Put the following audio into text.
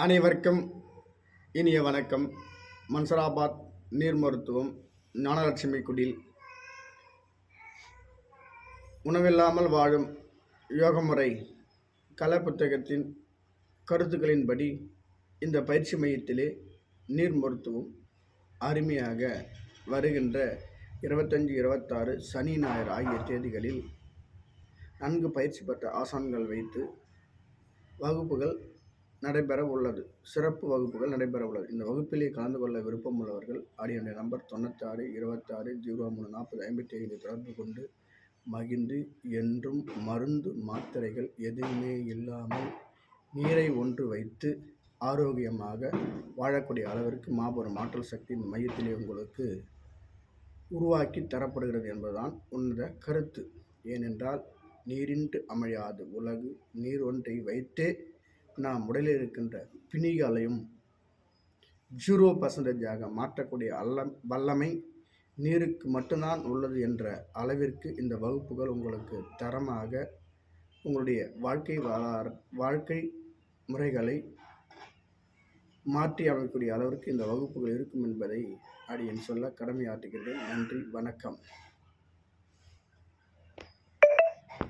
அனைவருக்கும் இனிய வணக்கம். மன்சராபாத் நீர் மருத்துவம் ஞானலட்சுமி குடில் உணவில்லாமல் வாழும் யோக முறை கலை புத்தகத்தின் கருத்துக்களின்படி இந்த பயிற்சி மையத்திலே நீர் மருத்துவம் அருமையாக வருகின்ற 25-26 சனி ஞாயிறு ஆகிய தேதிகளில் நன்கு பயிற்சி பெற்ற ஆசான்கள் வைத்து வகுப்புகள் நடைபெற உள்ளது. சிறப்பு வகுப்புகள் நடைபெற உள்ளது. இந்த வகுப்பிலே கலந்து கொள்ள விருப்பம் உள்ளவர்கள் என்னுடைய நம்பர் 9626034055 தொடர்பு கொண்டு மகிழ்ந்து என்றும் மருந்து மாத்திரைகள் எதுவுமே இல்லாமல் நீரை ஒன்று வைத்து ஆரோக்கியமாக வாழக்கூடிய அளவிற்கு மாபெரும் ஆற்றல் சக்தி இந்த மையத்திலே உங்களுக்கு உருவாக்கி தரப்படுகிறது என்பதுதான் உன்னத கருத்து. ஏனென்றால் நீரின்றி அமையாது உலகு, நீர் ஒன்றை வைத்தே நாம் உடலில் இருக்கின்ற பிணிகளையும் 0% மாற்றக்கூடிய வல்லமை நீருக்கு மட்டும்தான் உள்ளது என்ற அளவிற்கு இந்த வகுப்புகள் உங்களுக்கு தரமாக உங்களுடைய வாழ்க்கை முறைகளை மாற்றி அமைக்கக்கூடிய அளவிற்கு இந்த வகுப்புகள் இருக்கும் என்பதை அடியேன் சொல்ல கடமையாற்றுகின்றேன். நன்றி, வணக்கம்.